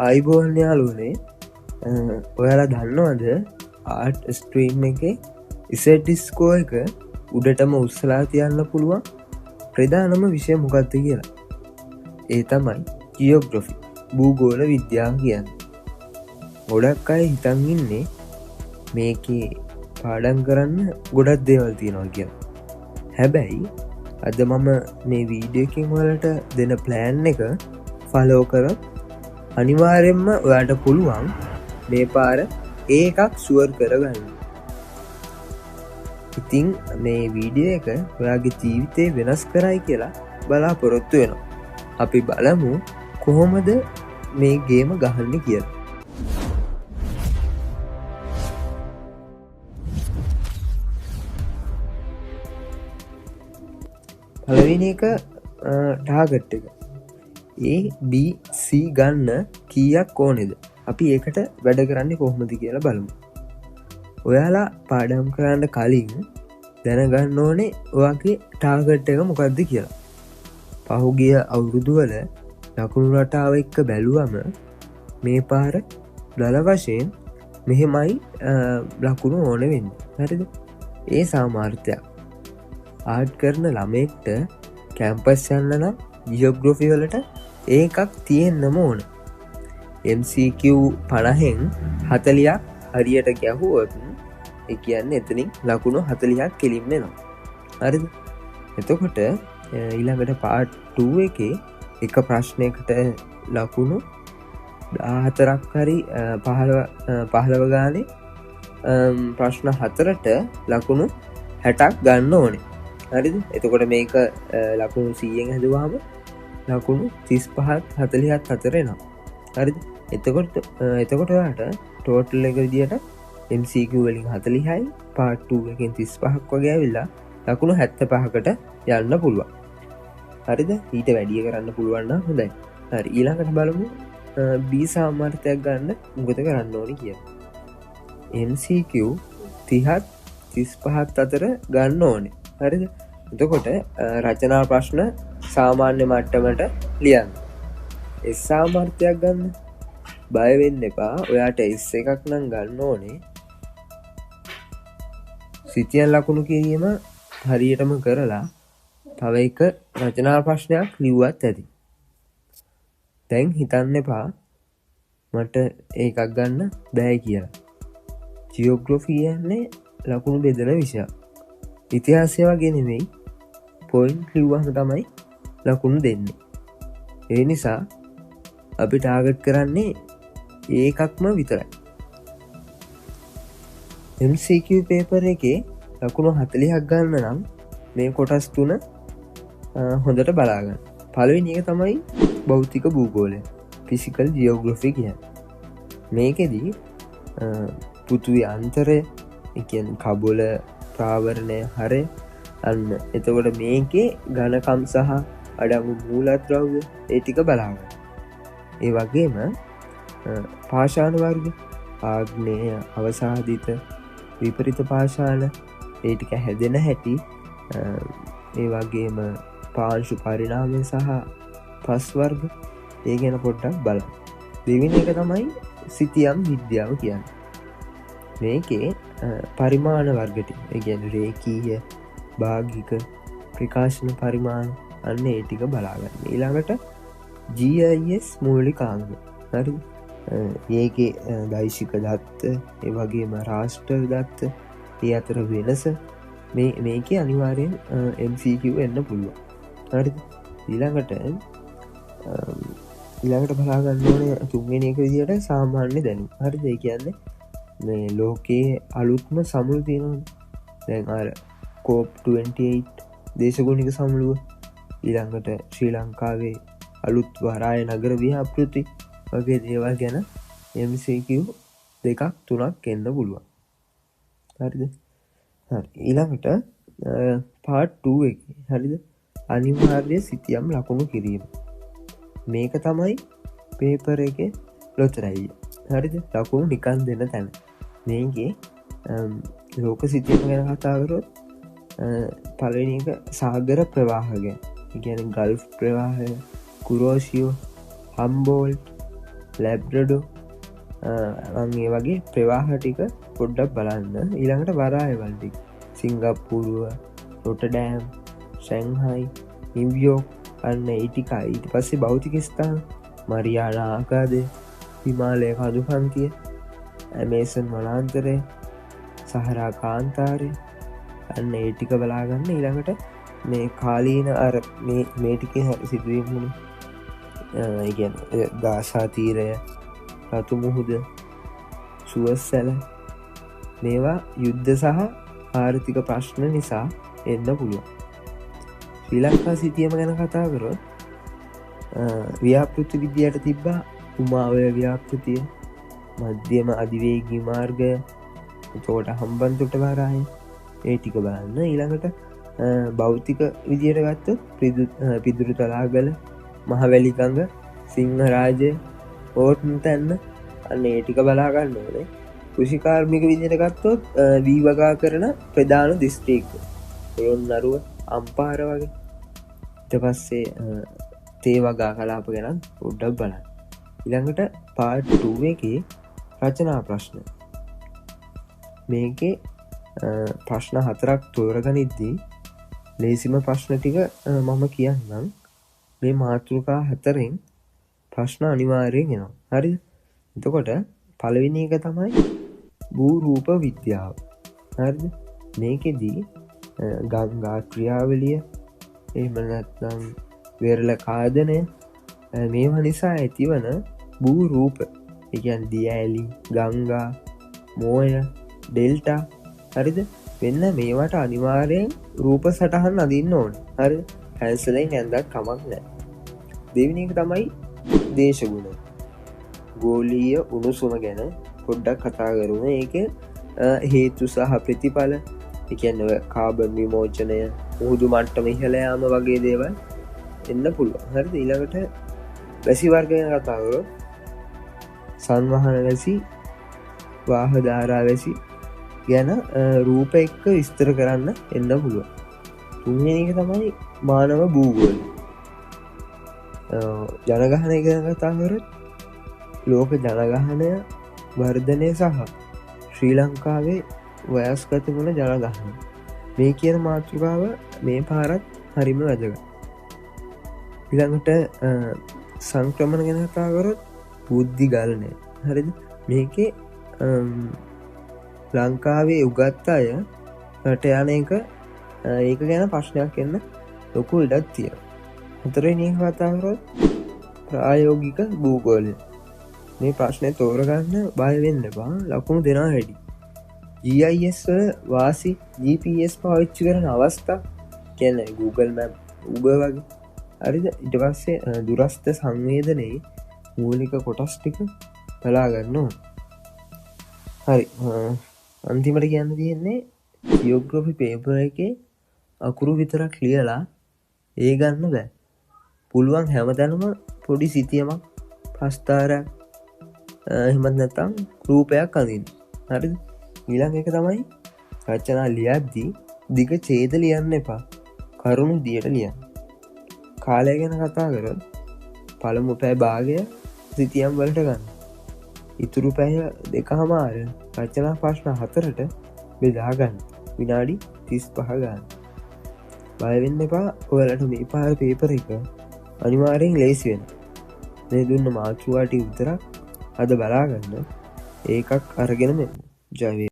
අයිබෝන් යාලුවනේ ඔයාලා දන්නවද ආට් ස්ට්‍රීම් එක ඉසඩිස්කෝ එක උඩටම උත්සලා තියන්න පුළුවන් ප්‍රධානම විෂය මොකක්ද කියලා. ඒ තමයි ජියෝග්‍රෆි භූගෝල විද්‍යාව කියන්න. ගොඩක් අය හිතන් ඉන්නේ මේකේ පාඩම් කරන්න ගොඩක් දේවල් තියෙනවා කියලා. හැබැයි අද මම මේ වීඩියෝකින් වලට දෙන ප්ලෑන් එක ෆලෝ කරොත් අනිවාර්යෙන්ම ඔයාට පුළුවන් මේ පාර ඒකක් ෂුවර් කරගන්න. ඉතින් මේ වීඩියෝ එක ඔයාගේ ජීවිතේ වෙනස් කරයි කියලා බලාපොරොත්තු වෙනවා. අපි බලමු කොහොමද මේ ගේම ගහන්නේ කියලා. පළවෙනි එක ටාගට් එක ABC ගන්න කීයක් ඕනේද? අපි ඒකට වැඩ කරන්නේ කොහොමද කියලා බලමු. ඔයාලා පාඩම් කරන්න කලින් දැනගන්න ඕනේ ඔයාගේ ටාගට් එක මොකක්ද කියලා. පහුගිය අවුරුදු වල ලකුණු රටාව එක්ක බැලුවම මේ පාර දල වශයෙන් මෙහෙමයි ලකුණු ඕන වෙන්නේ. හරිද? ඒ සාමාර්ථයක්. ආර්ට් කරන ළමෙක්ට කැම්පස් යන්න නම් ජියෝග්‍රෆි වලට ඒකක් තියෙන්නම ඕන. MCQ 50න් 40ක් හරියට ගැහුවොත් ඒ කියන්නේ එතනින් ලකුණු 40ක් කෙලින්ම එනවා. හරිද? එතකොට ඊළඟට පාර්ට් 2 එකේ එක ප්‍රශ්නයකට ලකුණු 14ක් හරි 15 ගානේ ප්‍රශ්න 4ට ලකුණු 60ක් ගන්න ඕනේ. හරිද? එතකොට මේක ලකුණු 100න් හැදුවාම ලකුණු 35ත් 40ත් අතර එනවා. හරිද? එතකොට ඔයාට ටෝටල් එක විදියට MCQ වලින් 40යි පාර්ට් 2 එකෙන් 35ක් වගේ ඇවිල්ලා ලකුණු 75කට යන්න පුළුවන්. හරිද? ඊට වැඩි කරන්න පුළුවන් නම් හොඳයි. හරි, ඊළඟට බලමු B සාමාර්ථයක් ගන්න මොකද කරන්න ඕනේ කියලා. MCQ 30ත් 35ත් අතර ගන්න ඕනේ. හරිද? එතකොට රචනා ප්‍රශ්න සාමාන්‍ය මට්ටමට ලියන්න. S සාමාර්ථයක් ගන්න. බය වෙන්න එපා. ඔයාට S එකක් නම් ගන්න ඕනේ. සිතියන් ලකුණු කිරීම හරියටම කරලා තව එක රචනා ප්‍රශ්නයක් ලිව්වත් ඇති. දැන් හිතන්න එපා මට ඒකක් ගන්න බෑ කියලා. ජියෝග්‍රෆි කියන්නේ ලකුණු බෙදන විෂයක්. ඉතිහාසය වගේ නෙමෙයි. පොයින්ට් ලිව්වම තමයි ලකුණු දෙන්නේ. ඒ නිසා අපි ටාගට් කරන්නේ ඒකක්ම විතරයි. MCQ පේපර් එකේ ලකුණු 40ක් ගන්න නම් මේ කොටස් තුන හොඳට බලාගන්න. පළවෙනි එක තමයි භෞතික භූගෝලය, ෆිසිකල් ජියෝග්‍රෆි කියන්නේ. මේකෙදී පෘථිවි අන්තරය, ඒ කියන්නේ කබොල ප්‍රාවරණය හරය අන්න. එතකොට මේකේ ඝනකම් සහ අඩංගු මූලද්‍රව්‍ය ඒ ටික බලාගන්න. ඒ වගේම පාෂාණ වර්ග, ආග්නේය, අවසාදිත, විපරිත පාෂාණ ඒ ටික හැදෙන හැටි, ඒ වගේම පාංශු පරිණාමය සහ පස් වර්ග ඒ ගැන පොඩ්ඩක් බලන්න. දෙවෙනි එක තමයි සිතියම් විද්‍යාව කියන්නේ. මේකේ පරිමාණ වර්ග ටික, ඒ කියන්නේ රේඛීය, භාගික, ප්‍රකාශන පරිමාණ අන්න ඒ ටික බලාගන්න. ඊළඟට GIS මූලිකාංග. හරි? ඒකේ දෛශික දත්ත, ඒ වගේම රාෂ්ට්‍ර දත්ත, ඒ අතර වෙනස මේකේ අනිවාර්යෙන් MCQ එන්න පුළුවන්. හරිද? ඊළඟට බලාගන්න ඕනේ තුන්වෙනි එක විදියට සාමාන්‍ය දැනුම. හරිද? ඒ කියන්නේ මේ ලෝකයේ අලුත්ම සමුළු තියෙනවනේ. දැන් අර COP28 දේශගුණික සමුළුව, ඊළඟට ශ්‍රී ලංකාවේ අලුත් වරාය නගර ව්‍යාපෘති වගේ දේවල් ගැන MCQ 2ක් 3ක් එන්න පුළුවන්. හරිද? හරි, ඊළඟට පාර්ට් 2 එකේ හරිද අනිවාර්ය සිතියම් ලකුණු කිරීම. මේක තමයි පේපර් එකේ ලොතරැයි. හරිද? ලකුණු නිකන් දෙන තැන. මේකේ ලෝක සිතියම ගැන කතා කරොත් පළවෙනි එක සාගර ප්‍රවාහ ගැන. ඒ කියන්නේ ගල්ෆ් ප්‍රවාහය, කුරෝෂියෝ, හම්බෝල්ට්, ලැබ්‍රඩෝ ඒ වගේ ප්‍රවාහ ටික පොඩ්ඩක් බලන්න. ඊළඟට වරායවල්ටි සිංගප්පුරුව රොටඩෑම් ශැංහයි නිවියෝක් අන්න ඒටිකා. ඊට පස්සේ භෞතිකස්ථාන මරියාන ආකාදය හිමාලය කදු පන්තිය ඇමේසන් වනාන්තරය සහරා කාන්තාරය අන්න ඒටික බලාගන්න. ඊළඟට මේ කාලීන අර මේටික සිදුවීමුණ ඉගැන ගාසා තීරය රතු මුහුද සුවස්සැල මේවා යුද්ධ සහ ආර්ථික ප්‍රශ්න නිසා එන්න පුළුවන්. ශ්‍රී ලංකා සිතියම ගැන කතා කරොත් ව්‍යාපෘති විද්‍යට තිබ්බා උමාවය ව්‍යාපෘතිය මධ්‍යම අධිවේගී මාර්ගය තෝට හම්බන්තොට වරාය ඒ ටික බලන්න. ඊළඟට භෞතික විදියට ගත්ත පිදුරු තලාගල මහවැලිකඟ සිංහරාජය ඕටන් තැන්න අන්න ඒ ටික බලාගන්න ඕනේ. කෘෂිකාර්මික විදියට ගත්තොත් වී වගා කරන ප්‍රධාන දිස්ත්‍රීක පොළොන්නරුව අම්පාර වගේ. ඊට පස්සේ තේ වගා කලාප ගැන පොඩ්ඩක් බලන්න. ඊළඟට පාර්ට් 2 එකේ රචනා ප්‍රශ්න. මේකේ ප්‍රශ්න 4ක් තෝරගනිද්දී ලේසිම ප්‍රශ්න ටික මම කියන්නම්. මේ මාතෘකා 4න් ප්‍රශ්න අනිවාර්යෙන් එනවා. හරිද? එතකොට පළවෙනි එක තමයි භූ රූප විද්‍යාව. හරිද? මේකෙදී ගංගා ක්‍රියාවලිය එහෙම නැත්නම් වෙරළ කාදනය මේවා නිසා ඇතිවන භූ රූප, ඒ කියන්නේ දිය ඇලි, ගංගා, මෝය, ඩෙල්ටා. හරිද? වෙන්න මේවට අනිවාර්යෙන් රූප සටහන් අදින්න ඕනේ. හරිද? පැන්සලෙන් ඇඳක් කමක් නැහැ. දෙවෙනි එක තමයි දේශගුණ. ගෝලීය උණුසුම ගැන පොඩ්ඩක් කතා කරමු. ඒක හේතු සහ ප්‍රතිඵල, ඒ කියන්නේ කාබන් විමෝචනය, මුහුදු මට්ටම ඉහළ යාම වගේ දේවල් එන්න පුළුවන්. හරිද? ඊළඟට වැසි වර්ග ගැන කතා කරොත් සංවහන වැසි, වාහ ධාරා වැසි ගැන රූප එක්ක විස්තර කරන්න එන්න පුළුවන්. තුන්වෙනි එක තමයි මානව භූගෝලය. ජනගහනය ගැන කතා කරොත් ලෝක ජනගහනය වර්ධනය සහ ශ්‍රී ලංකාවේ වයස්ගත වන ජනගහනය. මේ කියන මාතෘකාව මේ පාරත් හරිම වැදගත්. ඊළඟට සංක්‍රමණ ගැන කතා කරොත් බුද්ධි ගලනය. හරිද? මේකේ ලංකාවේ උගත් අය රට යන එක ඒක ගැන ප්‍රශ්නයක් එන්න ලොකු ඉඩක් තියෙනවා. හතරවෙනි එක කතා කරොත් ප්‍රායෝගික භූගෝලය. මේ ප්‍රශ්නය තෝරගන්න බය වෙන්න එපා. ලකුණු දෙනවා හැටි. GIS වල වාසි GPS පාවිච්චි කරන අවස්ථා කියන්නේ Google Map, Uber වගේ. හරිද? ඊට පස්සේ දුරස්ත සංවේදනයේ මූලික කොටස් ටික බලා ගන්න ඕන. හරි. අන්තිමට කියන්න තියෙන්නේ ජියෝග්‍රැෆි පේපර් එකේ අකුරු විතරක් ලියලා ඒ ගන්න බෑ. පුළුවන් හැමතැනම පොඩි සිතියමක්, ප්‍රස්ථාරයක්, එහෙමත් නැත්නම් රූපයක් අඳින්න. හරිද? ඊළඟ එක තමයි රචනා ලියද්දී දිග ඡේද ලියන්න එපා. කරුණු දියට ලියන්න. කාලය ගැන කතා කරොත් පළමු පැය භාගය සිතියම් වලට ගන්න. ඉතුරු පැය 2:00 රචනා ප්‍රශ්න 4ට බෙදා ගන්න. විනාඩි 35 ගන්න. බය වෙන්න එපා. ඔයාලට මේ පාර පේපර් එක අනිවාර්යෙන් ලේසි වෙනවා. මේ දුන්න මාතෘකාව ටික විතරක් අද බලාගන්න. ඒකක් අරගෙන මෙන්න. ජය වේවා.